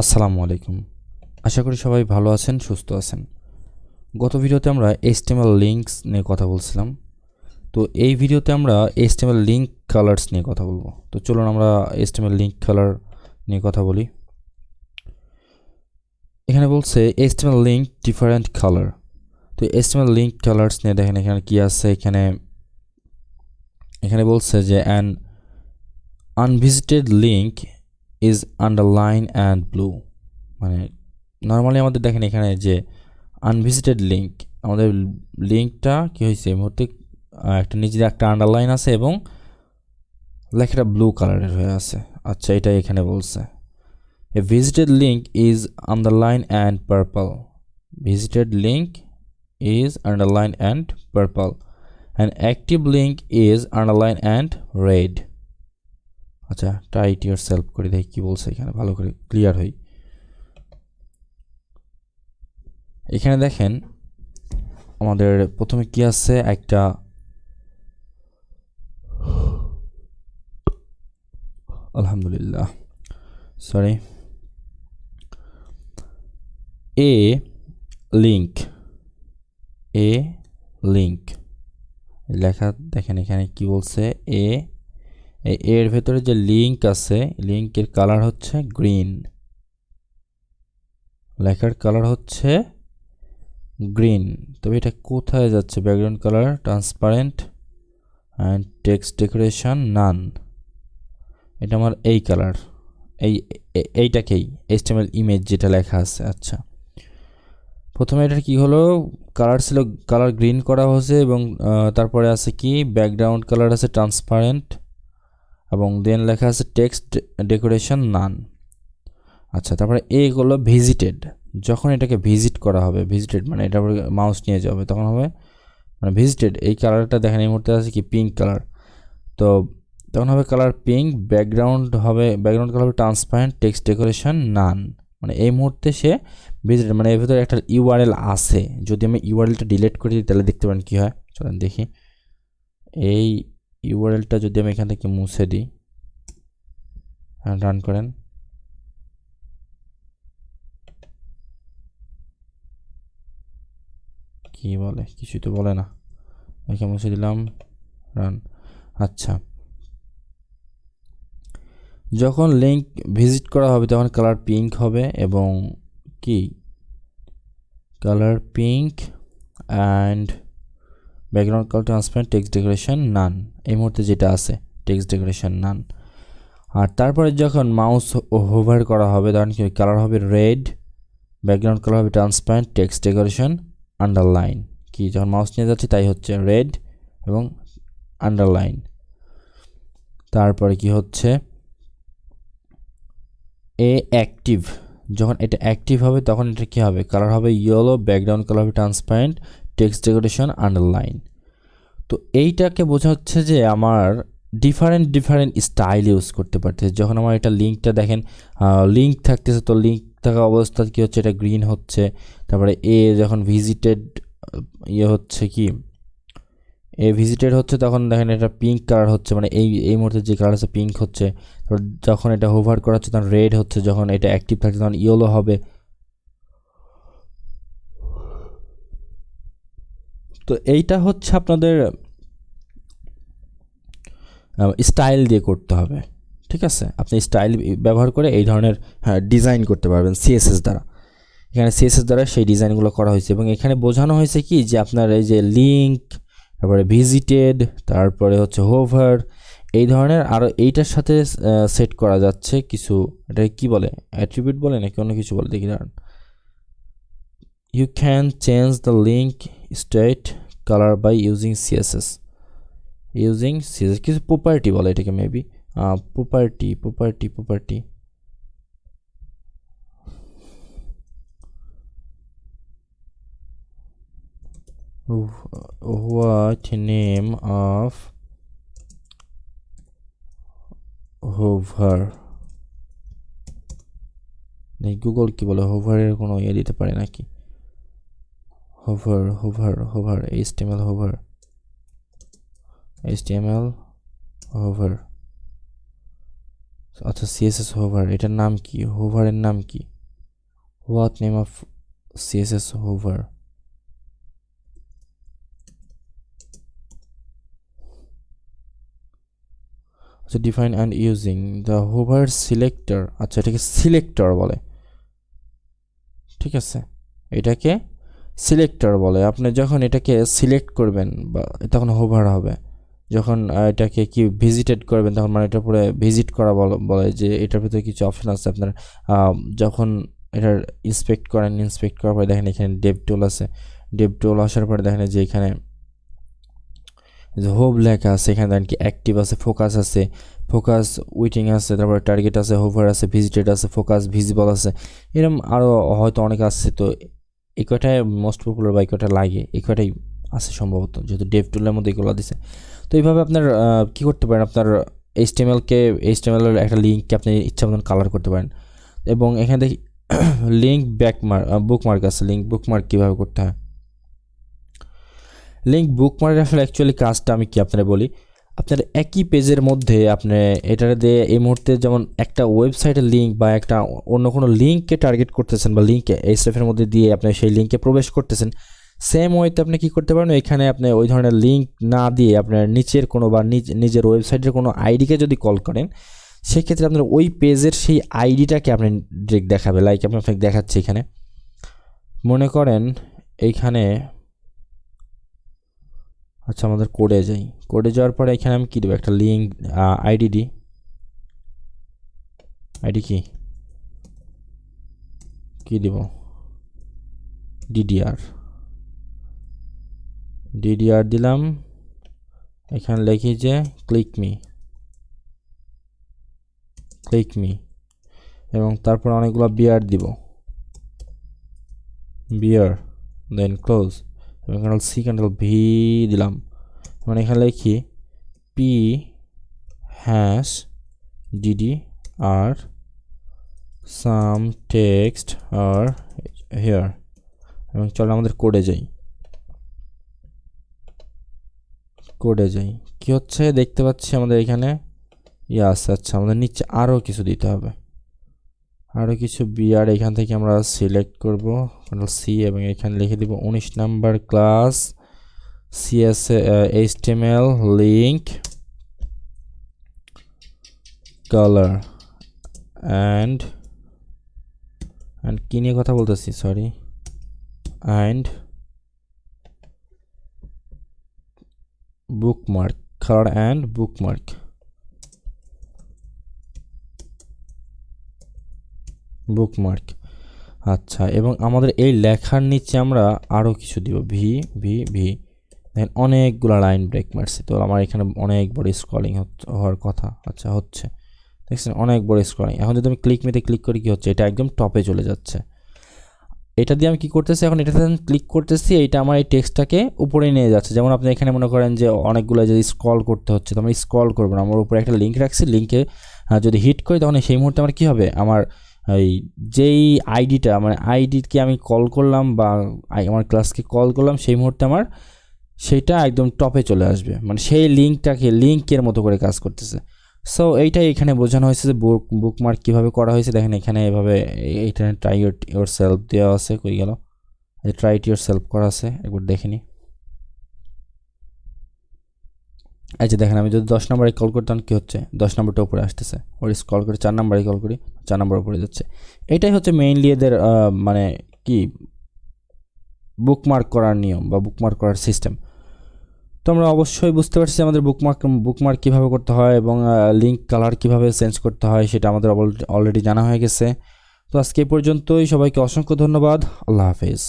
আসসালামু আলাইকুম। আশা করি সবাই ভালো আছেন, সুস্থ আছেন। গত ভিডিওতে আমরা HTML লিঙ্কস নিয়ে কথা বলছিলাম। তো এই ভিডিওতে আমরা HTML লিঙ্ক কালার্স নিয়ে কথা বলবো। তো চলুন আমরা HTML লিঙ্ক কালার নিয়ে কথা বলি। এখানে বলছে HTML লিঙ্ক ডিফারেন্ট কালার। তো HTML লিঙ্ক কালার্স নিয়ে দেখেন এখানে কি আছে। এখানে বলছে যে an unvisited link is underline and blue। মানে নর্মালি আমাদের দেখেন এখানে যে আনভিজিটেড লিঙ্ক, আমাদের লিঙ্কটা কি হয়েছে এই মুহূর্তে একটা নিচে একটা আন্ডারলাইন আছে এবং লেখাটা ব্লু কালারের হয়ে আছে। আচ্ছা, এটা এখানে বলছে a visited link is underline and purple. Visited link is underline and purple and active link is underline and red. আচ্ছা, টাইট ইউর সেলফ করে দেখি কি বলছে এখানে, ভালো করে ক্লিয়ার হই। এখানে দেখেন আমাদের প্রথমে কি আছে, একটা আলহামদুলিল্লাহ সরি এ লিঙ্ক লেখা দেখেন এখানে কি বলছে এর ভেতরে যে লিঙ্ক আছে, লিঙ্কের কালার হচ্ছে গ্রিন, লেখার কালার হচ্ছে গ্রিন। তবে এটা কোথায় যাচ্ছে? Background colour transparent and text decoration নান। এটা আমার এই কালার, এইটাকেই HTML ইমেজ যেটা লেখা আছে। আচ্ছা, প্রথমে এটার কি হলো, কালার ছিল, কালার গ্রিন করা হয়েছে এবং তারপরে আছে কি ব্যাকগ্রাউন্ড কালার আছে ট্রান্সপারেন্ট এবং দেন লেখা আছে টেক্সট ডেকোরেশন নান। আচ্ছা, তারপরে হলো ভিজিটেড। যখন এটাকে ভিজিট করা হবে, ভিজিটেড মানে এটা মাউস নিয়ে যাবে তখন হবে মানে ভিজিটেড। এই কালারটা দেখেন এই মুহূর্তে আছে কি পিঙ্ক কালার, তো তখন হবে কালার পিঙ্ক। ব্যাকগ্রাউন্ড কালার হবে ট্রান্সপারেন্ট টেক্সট ডেকোরেশন নান। মানে এই মুহূর্তে সে ভিজিটেড, মানে এর ভিতরে একটা ইউআরএল আছে। যদি আমি ইউআরএলটা ডিলিট করে দিই তাহলে দেখতে পারেন কি হয়। চলেন দেখি, এই ইউআরএলটা যদি আমি এখান থেকে মুছে দিই, রান করেন, কি বলে? কিছুই তো বলে না। এখানে মুছে দিলাম, রান। আচ্ছা, যখন লিঙ্ক ভিজিট করা হবে তখন কালার পিঙ্ক হবে এবং কি colour pink and background colour transparent text decoration নান। এই মুহূর্তে যেটা আছে টেক্সট ডেকোরেশন নান। আর তারপরে যখন মাউস হোভার করা হবে তখন কি কালার হবে রেড, ব্যাকগ্রাউন্ড কালার হবে ট্রান্সপারেন্ট টেক্সট ডেকোরেশন আন্ডারলাইন। কি যখন মাউস নিয়ে যাচ্ছে তাই হচ্ছে রেড এবং আন্ডারলাইন। তারপরে কি হচ্ছে অ্যাক্টিভ, যখন এটা অ্যাক্টিভ হবে তখন এটা কি হবে, কালার হবে ইয়েলো, ব্যাকগ্রাউন্ড কালার হবে ট্রান্সপারেন্ট টেক্সট ডেকোরেশন আন্ডারলাইন। তো এইটাকে বোঝা হচ্ছে যে আমার ডিফারেন্ট স্টাইল ইউজ করতে পারতেছে। যখন আমার এটা লিঙ্কটা দেখেন লিঙ্ক থাকতেছে, তো লিঙ্ক থাকা অবস্থা কি হচ্ছে, এটা গ্রিন হচ্ছে। তারপরে যখন ভিজিটেড হচ্ছে কি ভিজিটেড হচ্ছে তখন দেখেন এটা পিঙ্ক কালার হচ্ছে, মানে এই মুহূর্তে যে কালার আছে পিঙ্ক হচ্ছে। যখন এটা হোভার করা হচ্ছে তখন রেড হচ্ছে, যখন এটা অ্যাক্টিভ থাকছে তখন ইয়েলো হবে। তো এইটা হচ্ছে আপনাদের স্টাইল দিয়ে করতে হবে, ঠিক আছে? আপনি স্টাইল ব্যবহার করে এই ধরনের ডিজাইন করতে পারবেন সিএসএস দ্বারা। এখানে সিএসএস দ্বারা সেই ডিজাইনগুলো করা হয়েছে এবং এখানে বোঝানো হয়েছে কি যে আপনার এই যে লিঙ্ক, তারপরে ভিজিটেড, তারপরে হচ্ছে হোভার, এই ধরনের আরও এইটার সাথে সেট করা যাচ্ছে কিছু, এটা কি বলে অ্যাট্রিবিউট বলে নাকি অন্য কিছু বলে দেখি দাঁড়ান। You can change the link state colour by using CSS কিছু প্রপার্টি বলে এটাকে, maybe property what name of hover, Google কি বলে হোভারের কোনো ইয়ে দিতে পারে নাকি? হোভার HTML হোভার, আচ্ছা সিএসএস হোভার, এটার নাম কি, হোভারের নাম কি? what name of css hover, আচ্ছা define and using the hover selector, আচ্ছা এটাকে সিলেক্টর বলে, ঠিক আছে, এটাকে সিলেক্টর বলে। আপনি যখন এটাকে সিলেক্ট করবেন বা তখন হোভার হবে, যখন এটাকে কি ভিজিটেড করবেন তখন মানে এটার উপরে ভিজিট করা বলে যে এটার ভিতরে কিছু অপশন আছে আপনার যখন এটার ইন্সপেক্ট করার পরে দেখেন এখানে ডেভ টুল আছে, ডেভ টুল আসার পরে দেখেন যে এখানে হোভ লেখা আছে, এখানে দেখেন কি অ্যাক্টিভ আছে, ফোকাস আছে, ফোকাস উইটিং আছে, তারপরে টার্গেট আছে, হোভার আছে, ভিজিটেড আছে, ফোকাস ভিজিবল আছে, এরকম আরও হয়তো অনেক আছে। তো এই কয়টাই মোস্ট পপুলার বা এই কয়টা লাগে, এই কয়টাই আছে সম্ভবত, যেহেতু ডেভ টুলের মধ্যে এগুলো দিছে। তো এইভাবে আপনার কী করতে পারেন, আপনার HTML এর একটা লিঙ্ককে আপনি ইচ্ছা মতন কালার করতে পারেন। এবং এখানে দেখি লিঙ্ক বুকমার্ক আছে, লিঙ্ক বুকমার্ক কীভাবে করতে হয়। লিঙ্ক বুকমার্ক আসলে অ্যাকচুয়ালি কাজটা আমি কি আপনারা বলি, আপনার একই পেজের মধ্যে আপনি এটার দিয়ে এই মুহূর্তে যেমন একটা ওয়েবসাইটের লিঙ্ক বা একটা অন্য কোনো লিঙ্ককে টার্গেট করতেছেন বা লিঙ্কে এইচটিএমএল এর মধ্যে দিয়ে আপনি সেই লিঙ্কে প্রবেশ করতেছেন, সেম ওয়েতে আপনি কী করতে পারেন, এখানে আপনি ওই ধরনের লিঙ্ক না দিয়ে আপনার নিচের কোনো বা নিজের ওয়েবসাইটের কোনো আইডিকে যদি কল করেন, সেক্ষেত্রে আপনার ওই পেজের সেই আইডিটাকে আপনি ডিরেক্ট দেখাবে। লাইক আমি আপনাকে দেখাচ্ছি, এখানে মনে করেন এইখানে, আচ্ছা আমাদের কোডে যাই, কোডে যাওয়ার পরে এখানে আমি কী দেবো, একটা লিঙ্ক আইডি দিই, আইডি কি দেব, ডিডিআর দিলাম, এখানে লিখি যে ক্লিক মি এবং তারপর অনেকগুলো বিআর দিব, বিআর দেন ক্লোজ এবং কন্ট্রোল সি কন্ট্রোল ভি দিলাম, মানে এখানে লিখি P hash DDR some text R here, এবং চলো আমাদের কোডে যাই, কি হচ্ছে দেখতে পাচ্ছি আমাদের এখানে ইয়াস। আচ্ছা আমাদের নিচে আরও কিছু দিতে হবে, আরও কিছু বিআর এখান থেকে আমরা সিলেক্ট করব, কন্ট্রোল সি এবং এখানে লিখে দিব 19 number class HTML link colour and কি নিয়ে কথা বলতেছি, sorry, and bookmark, colour and bookmark, আচ্ছা। এবং আমাদের এই লেখার নিচে আমরা আরও কিছু দিব, ভি দেখেন অনেকগুলো লাইন ব্রেক মারছি, তো আমার এখানে অনেক বড় স্ক্রলিং হওয়ার কথা, আচ্ছা হচ্ছে, দেখছেন অনেক বড় স্ক্রলিং। এখন যদি আমি ক্লিক করি কি হচ্ছে, এটা একদম টপে চলে যাচ্ছে। এটা দিয়ে আমি কি করতেছি, এখন এটাতে ক্লিক করতেছি, এইটা আমার এই টেক্সটটাকে উপরে নিয়ে যাচ্ছে। যেমন আপনি এখানে মনে করেন যে অনেকগুলো যদি স্ক্রল করতে হচ্ছে, তো আমি স্ক্রল করবো না, আমার উপরে একটা লিঙ্ক রাখছি, লিঙ্কে যদি হিট করি তখন সেই মুহূর্তে আমার কী হবে, আমার এই যেই আইডিটা মানে আইডিকে আমি কল করলাম বা আমার ক্লাসকে কল করলাম, সেই মুহূর্তে আমার সেইটা একদম টপে চলে আসবে, মানে সেই লিঙ্কের মতো করে কাজ করতেছে। সো এইটাই এখানে বোঝানো হয়েছে যে বুকমার্ক কীভাবে করা হয়েছে। দেখেন এখানে এভাবে এইটা ট্রাই ইয়োর সেলফ দেওয়া আছে, কই গেল, ট্রাই ইট ইয়োর সেলফ করা আছে, একবার দেখে নিই। আচ্ছা দেখেন আমি যদি 10 নম্বরে কল করতাম কী হচ্ছে, 10 নম্বরটা উপরে আসতেছে, ওর কল করে 4 নম্বরে কল করি, 4 নম্বর উপরে যাচ্ছে। এটাই হচ্ছে মেইনলি এদের মানে কি বুকমার্ক করার নিয়ম বা বুকমার্ক করার সিস্টেম। তো আমরা অবশ্যই বুঝতে পারছি আমাদের বুকমার্ক কীভাবে করতে হয় এবং লিঙ্ক কালার কীভাবে চেঞ্জ করতে হয় সেটা আমাদের অলরেডি জানা হয়ে গেছে। তো আজকে এই পর্যন্তই, সবাইকে অসংখ্য ধন্যবাদ, আল্লাহ হাফেজ।